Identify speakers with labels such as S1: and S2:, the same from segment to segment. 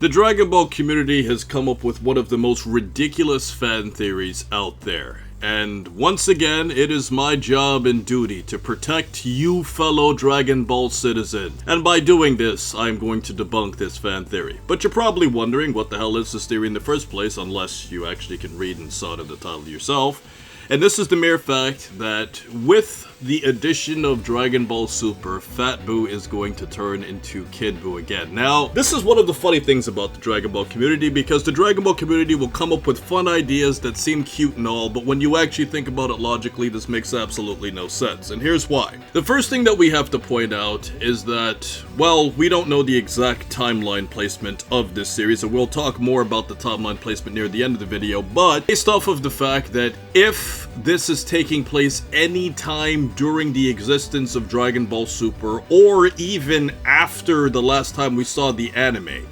S1: The Dragon Ball community has come up with one of the most ridiculous fan theories out there. And once again, it is my job and duty to protect you fellow Dragon Ball citizen. And by doing this, I'm going to debunk this fan theory. But you're probably wondering what the hell is this theory in the first place, unless you actually can read and saw it in the title yourself. And this is the mere fact that with the addition of Dragon Ball Super, Fat Buu is going to turn into Kid Buu again. Now, this is one of the funny things about the Dragon Ball community, because the Dragon Ball community will come up with fun ideas that seem cute and all, but when you actually think about it logically, this makes absolutely no sense. And here's why. The first thing that we have to point out is that, well, we don't know the exact timeline placement of this series, and we'll talk more about the timeline placement near the end of the video, but based off of the fact that if this is taking place any time during the existence of Dragon Ball Super, or even after the last time we saw the anime,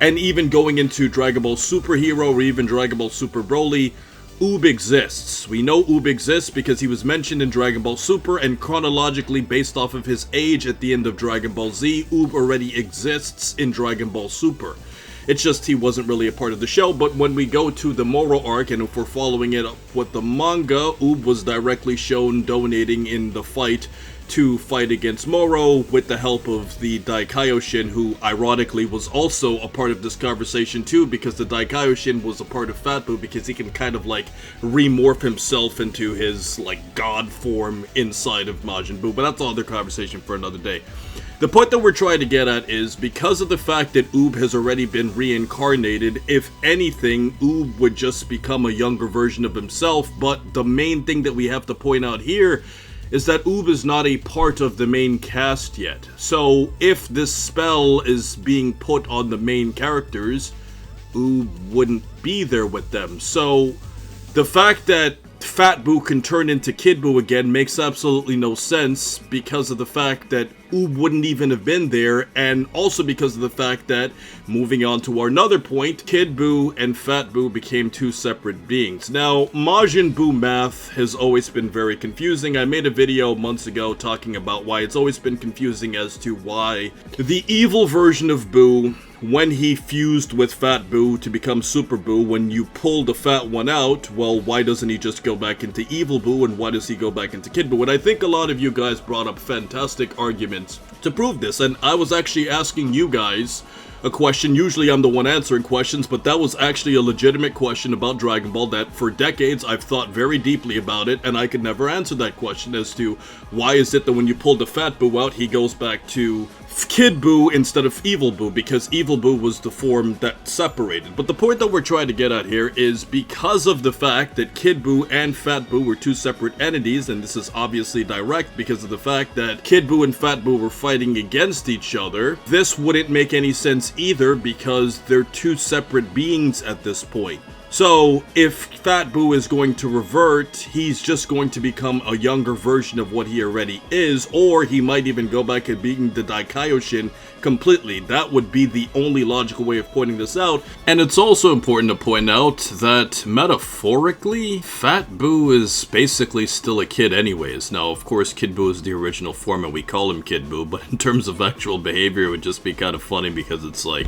S1: and even going into Dragon Ball Super Hero or even Dragon Ball Super Broly, Oob exists. We know Oob exists because he was mentioned in Dragon Ball Super, and chronologically based off of his age at the end of Dragon Ball Z, Oob already exists in Dragon Ball Super. It's just he wasn't really a part of the show, but when we go to the Moro arc, and if we're following it up with the manga, Oob was directly shown donating in the fight to fight against Moro with the help of the Daikaioshin, who ironically was also a part of this conversation too, because the Daikaioshin was a part of Fat Buu because he can kind of like remorph himself into his like god form inside of Majin Buu, but that's another conversation for another day. The point that we're trying to get at is, because of the fact that Oob has already been reincarnated, if anything, Oob would just become a younger version of himself, but the main thing that we have to point out here is that Oob is not a part of the main cast yet. So if this spell is being put on the main characters, Oob wouldn't be there with them. So the fact that Fat Buu can turn into Kid Buu again makes absolutely no sense, because of the fact that Oob wouldn't even have been there, and also because of the fact that, moving on to our another point, Kid Buu and Fat Buu became two separate beings. Now, Majin Buu math has always been very confusing. I made a video months ago talking about why it's always been confusing as to why the evil version of Buu, when he fused with Fat Buu to become Super Buu, when you pull the fat one out, well, why doesn't he just go back into Evil Buu, and why does he go back into Kid Buu? And I think a lot of you guys brought up fantastic arguments to prove this, and I was actually asking you guys a question. Usually I'm the one answering questions, but that was actually a legitimate question about Dragon Ball that for decades I've thought very deeply about it, and I could never answer that question as to why is it that when you pull the Fat Buu out, he goes back to Kid Buu instead of Evil Buu, because Evil Buu was the form that separated. But the point that we're trying to get at here is, because of the fact that Kid Buu and Fat Buu were two separate entities, and this is obviously direct because of the fact that Kid Buu and Fat Buu were fighting against each other, this wouldn't make any sense either, because they're two separate beings at this point. So, if Fat Buu is going to revert, he's just going to become a younger version of what he already is, or he might even go back and being the Daikaioshin completely. That would be the only logical way of pointing this out. And it's also important to point out that, metaphorically, Fat Buu is basically still a kid anyways. Now, of course, Kid Buu is the original form and we call him Kid Buu, but in terms of actual behavior, it would just be kind of funny, because it's like,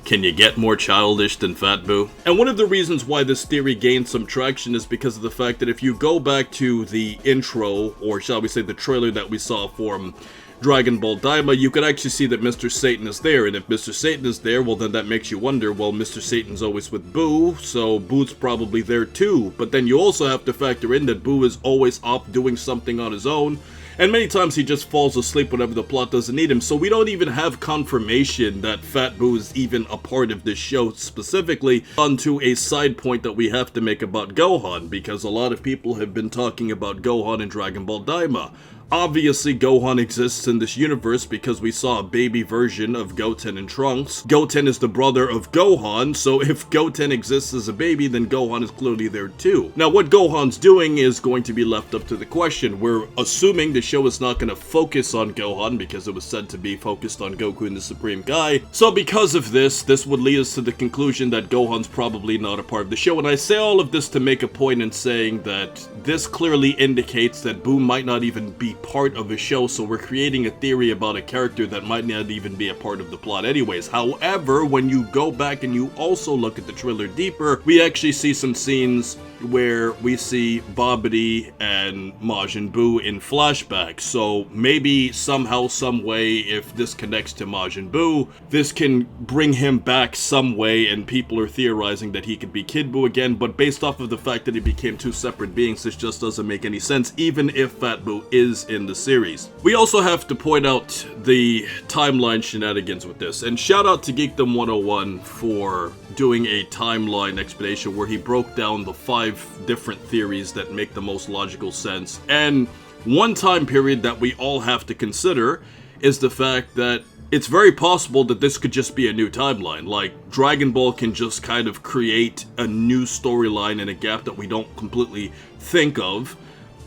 S1: can you get more childish than Fat Buu? And one of the reasons why this theory gained some traction is because of the fact that if you go back to the intro, or shall we say the trailer that we saw from Dragon Ball Daima, you could actually see that Mr. Satan is there, and if Mr. Satan is there, well then that makes you wonder, well, Mr. Satan's always with Buu, so Buu's probably there too. But then you also have to factor in that Buu is always off doing something on his own, and many times he just falls asleep whenever the plot doesn't need him, so we don't even have confirmation that Fat Buu is even a part of this show specifically. Onto a side point that we have to make about Gohan, because a lot of people have been talking about Gohan in Dragon Ball Daima. Obviously, Gohan exists in this universe because we saw a baby version of Goten and Trunks. Goten is the brother of Gohan, so if Goten exists as a baby, then Gohan is clearly there too. Now, what Gohan's doing is going to be left up to the question. We're assuming the show is not going to focus on Gohan because it was said to be focused on Goku and the Supreme Kai. So because of this would lead us to the conclusion that Gohan's probably not a part of the show. And I say all of this to make a point in saying that this clearly indicates that Buu might not even be part of a show, so we're creating a theory about a character that might not even be a part of the plot anyways. However, when you go back and you also look at the trailer deeper, we actually see some scenes where we see Babidi and Majin Buu in flashback. So maybe somehow, some way, if this connects to Majin Buu, this can bring him back some way, and people are theorizing that he could be Kid Buu again, but based off of the fact that he became two separate beings, this just doesn't make any sense, even if Fat Buu is in the series. We also have to point out the timeline shenanigans with this, and shout out to Geekdom 101 for doing a timeline explanation where he broke down the 5 different theories that make the most logical sense. And one time period that we all have to consider is the fact that it's very possible that this could just be a new timeline. Like, Dragon Ball can just kind of create a new storyline in a gap that we don't completely think of.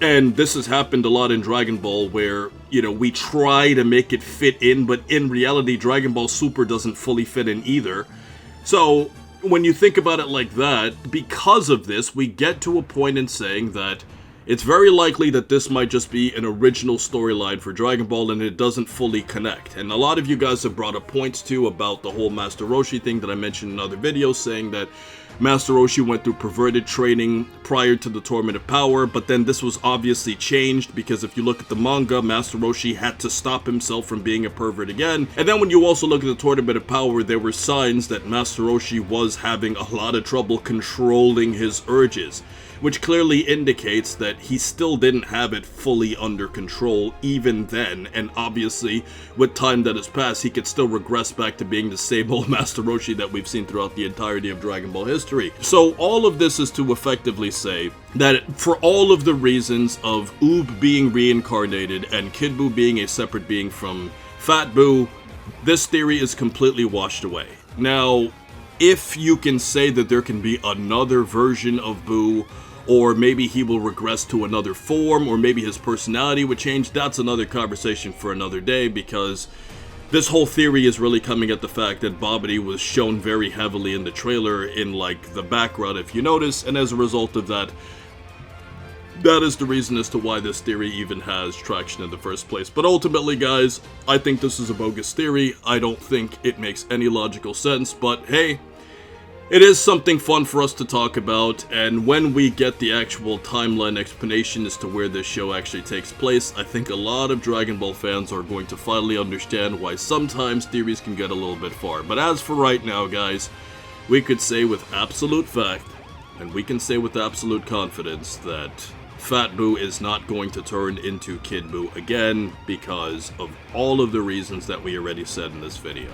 S1: And this has happened a lot in Dragon Ball where, you know, we try to make it fit in, but in reality, Dragon Ball Super doesn't fully fit in either. So, when you think about it like that, because of this, we get to a point in saying that it's very likely that this might just be an original storyline for Dragon Ball and it doesn't fully connect. And a lot of you guys have brought up points too about the whole Master Roshi thing that I mentioned in other videos, saying that Master Roshi went through perverted training prior to the Tournament of Power, but then this was obviously changed because if you look at the manga, Master Roshi had to stop himself from being a pervert again. And then when you also look at the Tournament of Power, there were signs that Master Roshi was having a lot of trouble controlling his urges, which clearly indicates that he still didn't have it fully under control even then, and obviously, with time that has passed, he could still regress back to being the same old Master Roshi that we've seen throughout the entirety of Dragon Ball history. So all of this is to effectively say that for all of the reasons of Oob being reincarnated and Kid Buu being a separate being from Fat Buu, this theory is completely washed away. Now, if you can say that there can be another version of Buu, or maybe he will regress to another form, or maybe his personality would change, that's another conversation for another day, because this whole theory is really coming at the fact that Babidi was shown very heavily in the trailer in, like, the background, if you notice, and as a result of that, that is the reason as to why this theory even has traction in the first place. But ultimately, guys, I think this is a bogus theory. I don't think it makes any logical sense, but hey, it is something fun for us to talk about, and when we get the actual timeline explanation as to where this show actually takes place, I think a lot of Dragon Ball fans are going to finally understand why sometimes theories can get a little bit far. But as for right now, guys, we could say with absolute fact, and we can say with absolute confidence, that Fat Buu is not going to turn into Kid Buu again because of all of the reasons that we already said in this video.